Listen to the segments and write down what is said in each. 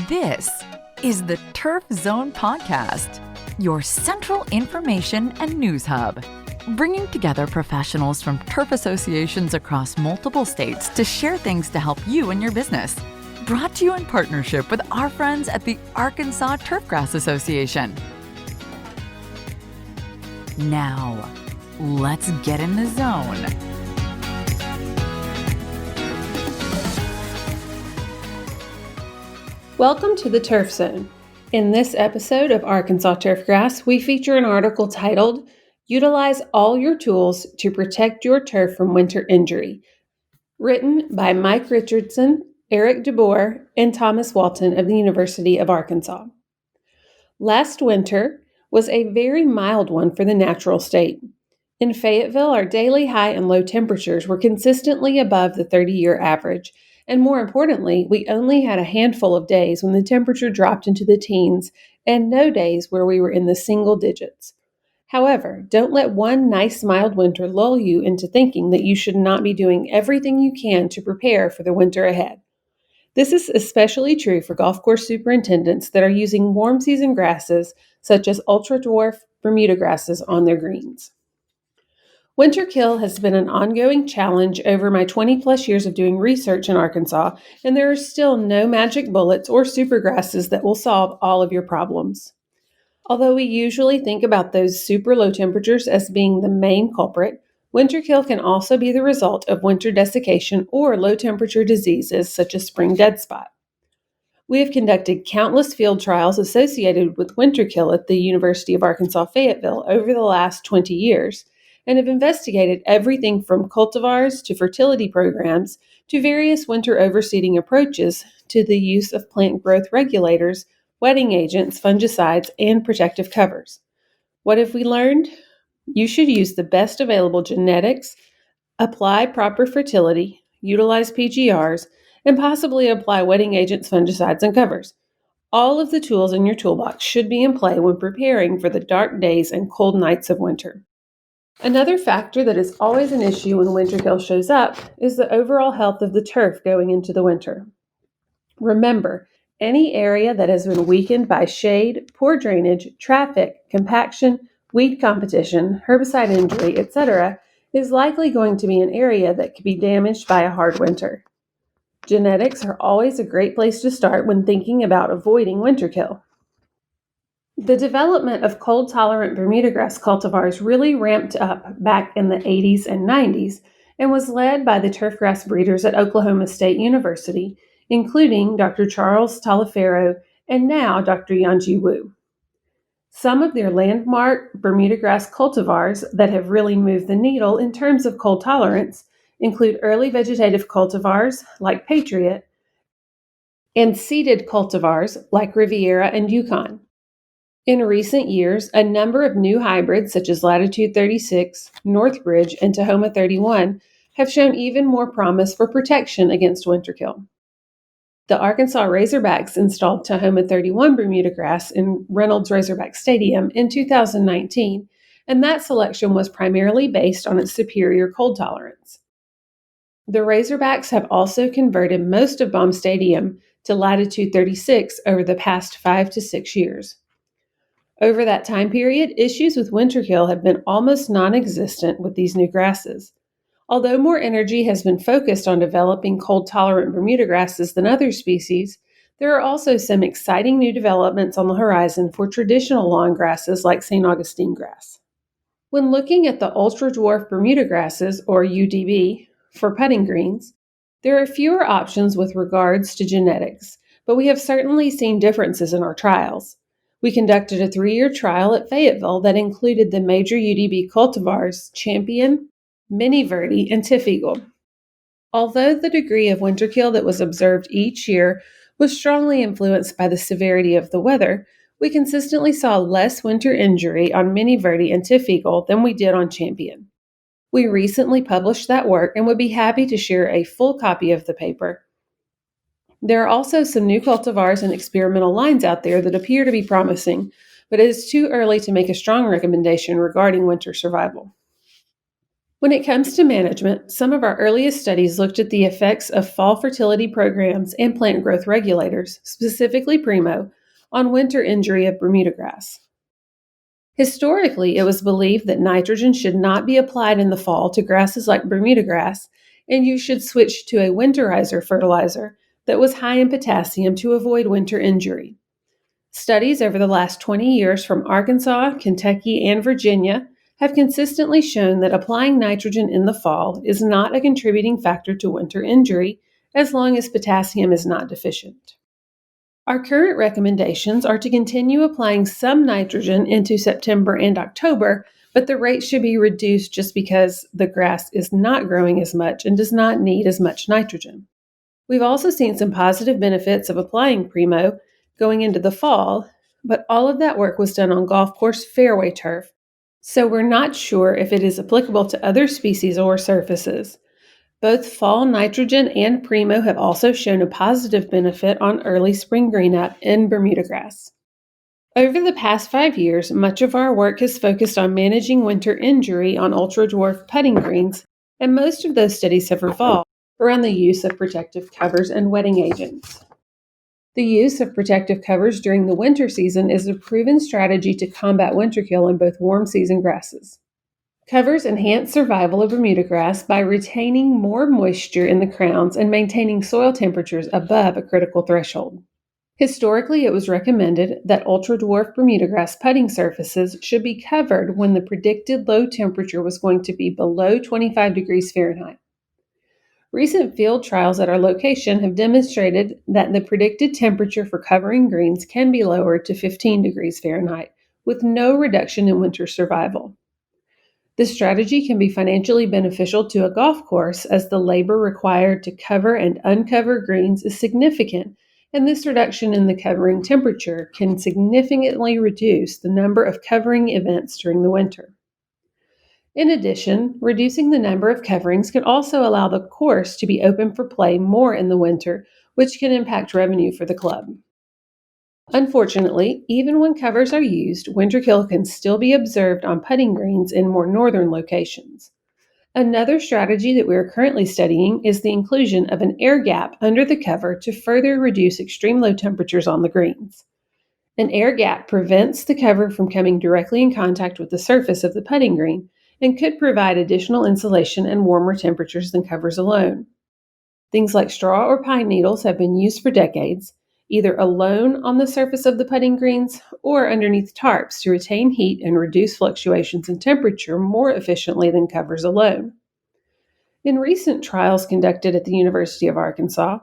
This is the Turf Zone Podcast, your central information and news hub, bringing together professionals from turf associations across multiple states to share things to help you and your business. Brought to you in partnership with our friends at the Arkansas Turfgrass Association. Now, let's get in the zone. Welcome to the Turf Zone. In this episode of Arkansas Turfgrass, we feature an article titled, Utilize All Your Tools to Protect Your Turf from Winter Injury, written by Mike Richardson, Eric Boer, and Thomas Walton of the University of Arkansas. Last winter was a very mild one for the natural state. In Fayetteville, our daily high and low temperatures were consistently above the 30-year average, and more importantly, we only had a handful of days when the temperature dropped into the teens and no days where we were in the single digits. However, don't let one nice mild winter lull you into thinking that you should not be doing everything you can to prepare for the winter ahead. This is especially true for golf course superintendents that are using warm season grasses such as ultra-dwarf Bermuda grasses on their greens. Winter kill has been an ongoing challenge over my 20-plus years of doing research in Arkansas, and there are still no magic bullets or supergrasses that will solve all of your problems. Although we usually think about those super low temperatures as being the main culprit, winter kill can also be the result of winter desiccation or low-temperature diseases such as spring dead spot. We have conducted countless field trials associated with winter kill at the University of Arkansas Fayetteville over the last 20 years, and have investigated everything from cultivars to fertility programs to various winter overseeding approaches to the use of plant growth regulators, wetting agents, fungicides, and protective covers. What have we learned? You should use the best available genetics, apply proper fertility, utilize PGRs, and possibly apply wetting agents, fungicides, and covers. All of the tools in your toolbox should be in play when preparing for the dark days and cold nights of winter. Another factor that is always an issue when winter kill shows up is the overall health of the turf going into the winter. Remember, any area that has been weakened by shade, poor drainage, traffic, compaction, weed competition, herbicide injury, etc., is likely going to be an area that could be damaged by a hard winter. Genetics are always a great place to start when thinking about avoiding winter kill. The development of cold-tolerant Bermuda grass cultivars really ramped up back in the 80s and 90s and was led by the turfgrass breeders at Oklahoma State University, including Dr. Charles Taliaferro and now Dr. Yanji Wu. Some of their landmark Bermuda grass cultivars that have really moved the needle in terms of cold tolerance include early vegetative cultivars like Patriot and seeded cultivars like Riviera and Yukon. In recent years, a number of new hybrids such as Latitude 36, Northbridge, and Tahoma 31 have shown even more promise for protection against winter kill. The Arkansas Razorbacks installed Tahoma 31 Bermuda grass in Reynolds Razorback Stadium in 2019, and that selection was primarily based on its superior cold tolerance. The Razorbacks have also converted most of Baum Stadium to Latitude 36 over the past 5 to 6 years. Over that time period, issues with winter kill have been almost non-existent with these new grasses. Although more energy has been focused on developing cold-tolerant Bermuda grasses than other species, there are also some exciting new developments on the horizon for traditional lawn grasses like St. Augustine grass. When looking at the ultra-dwarf Bermuda grasses, or UDB, for putting greens, there are fewer options with regards to genetics, but we have certainly seen differences in our trials. We conducted a 3-year trial at Fayetteville that included the major UDB cultivars Champion, Mini Verde, and Tiff Eagle. Although the degree of winter kill that was observed each year was strongly influenced by the severity of the weather, we consistently saw less winter injury on Mini Verde and Tiff Eagle than we did on Champion. We recently published that work and would be happy to share a full copy of the paper. There are also some new cultivars and experimental lines out there that appear to be promising, but it is too early to make a strong recommendation regarding winter survival. When it comes to management, some of our earliest studies looked at the effects of fall fertility programs and plant growth regulators, specifically Primo, on winter injury of Bermuda grass. Historically, it was believed that nitrogen should not be applied in the fall to grasses like Bermuda grass, and you should switch to a winterizer fertilizer that was high in potassium to avoid winter injury. Studies over the last 20 years from Arkansas, Kentucky, and Virginia have consistently shown that applying nitrogen in the fall is not a contributing factor to winter injury as long as potassium is not deficient. Our current recommendations are to continue applying some nitrogen into September and October, but the rate should be reduced just because the grass is not growing as much and does not need as much nitrogen. We've also seen some positive benefits of applying Primo going into the fall, but all of that work was done on golf course fairway turf, so we're not sure if it is applicable to other species or surfaces. Both fall nitrogen and Primo have also shown a positive benefit on early spring green-up in Bermuda grass. Over the past 5 years, much of our work has focused on managing winter injury on ultra-dwarf putting greens, and most of those studies have revolved around the use of protective covers and wetting agents. The use of protective covers during the winter season is a proven strategy to combat winter kill in both warm season grasses. Covers enhance survival of Bermuda grass by retaining more moisture in the crowns and maintaining soil temperatures above a critical threshold. Historically, it was recommended that ultra-dwarf Bermuda grass putting surfaces should be covered when the predicted low temperature was going to be below 25 degrees Fahrenheit. Recent field trials at our location have demonstrated that the predicted temperature for covering greens can be lowered to 15 degrees Fahrenheit with no reduction in winter survival. This strategy can be financially beneficial to a golf course as the labor required to cover and uncover greens is significant, and this reduction in the covering temperature can significantly reduce the number of covering events during the winter. In addition, reducing the number of coverings can also allow the course to be open for play more in the winter, which can impact revenue for the club. Unfortunately, even when covers are used, winter kill can still be observed on putting greens in more northern locations. Another strategy that we are currently studying is the inclusion of an air gap under the cover to further reduce extreme low temperatures on the greens. An air gap prevents the cover from coming directly in contact with the surface of the putting green and could provide additional insulation and warmer temperatures than covers alone. Things like straw or pine needles have been used for decades, either alone on the surface of the putting greens or underneath tarps to retain heat and reduce fluctuations in temperature more efficiently than covers alone. In recent trials conducted at the University of Arkansas,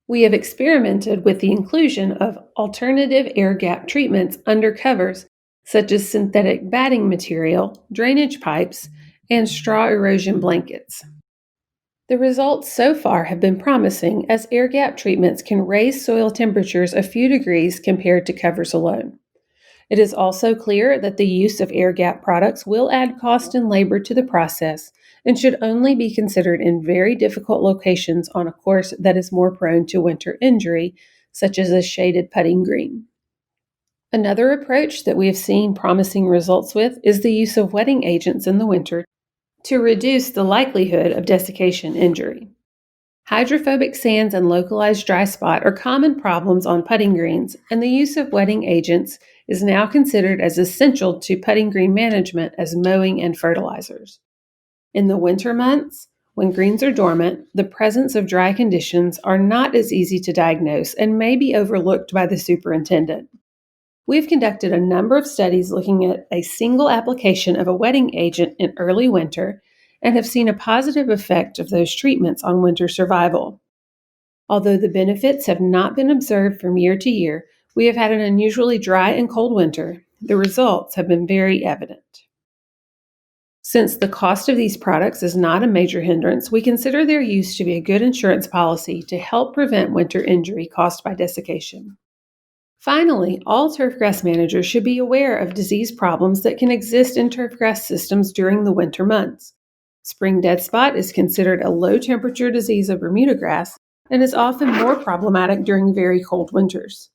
we have experimented with the inclusion of alternative air gap treatments under covers, such as synthetic batting material, drainage pipes, and straw erosion blankets. The results so far have been promising as air gap treatments can raise soil temperatures a few degrees compared to covers alone. It is also clear that the use of air gap products will add cost and labor to the process and should only be considered in very difficult locations on a course that is more prone to winter injury, such as a shaded putting green. Another approach that we have seen promising results with is the use of wetting agents in the winter to reduce the likelihood of desiccation injury. Hydrophobic sands and localized dry spot are common problems on putting greens, and the use of wetting agents is now considered as essential to putting green management as mowing and fertilizers. In the winter months, when greens are dormant, the presence of dry conditions are not as easy to diagnose and may be overlooked by the superintendent. We've conducted a number of studies looking at a single application of a wetting agent in early winter and have seen a positive effect of those treatments on winter survival. Although the benefits have not been observed from year to year, we have had an unusually dry and cold winter. The results have been very evident. Since the cost of these products is not a major hindrance, we consider their use to be a good insurance policy to help prevent winter injury caused by desiccation. Finally, all turfgrass managers should be aware of disease problems that can exist in turfgrass systems during the winter months. Spring dead spot is considered a low-temperature disease of Bermuda grass and is often more problematic during very cold winters.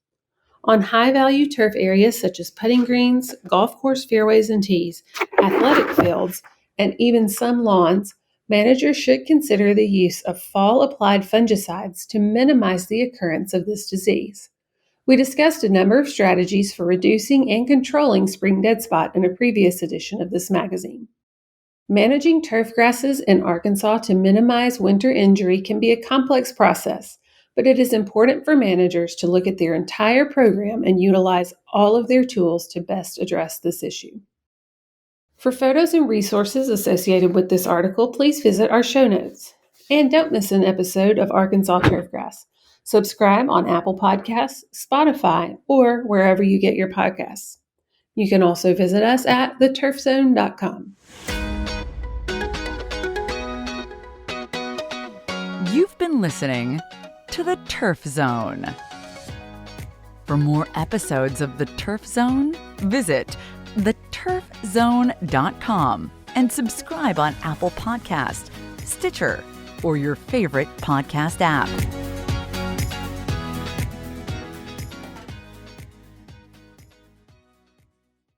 On high-value turf areas such as putting greens, golf course fairways and tees, athletic fields, and even some lawns, managers should consider the use of fall-applied fungicides to minimize the occurrence of this disease. We discussed a number of strategies for reducing and controlling spring dead spot in a previous edition of this magazine. Managing turf grasses in Arkansas to minimize winter injury can be a complex process, but it is important for managers to look at their entire program and utilize all of their tools to best address this issue. For photos and resources associated with this article, please visit our show notes. And don't miss an episode of Arkansas Turfgrass. Subscribe on Apple Podcasts, Spotify, or wherever you get your podcasts. You can also visit us at theturfzone.com. You've been listening to The Turf Zone. For more episodes of The Turf Zone, visit theturfzone.com and subscribe on Apple Podcasts, Stitcher, or your favorite podcast app.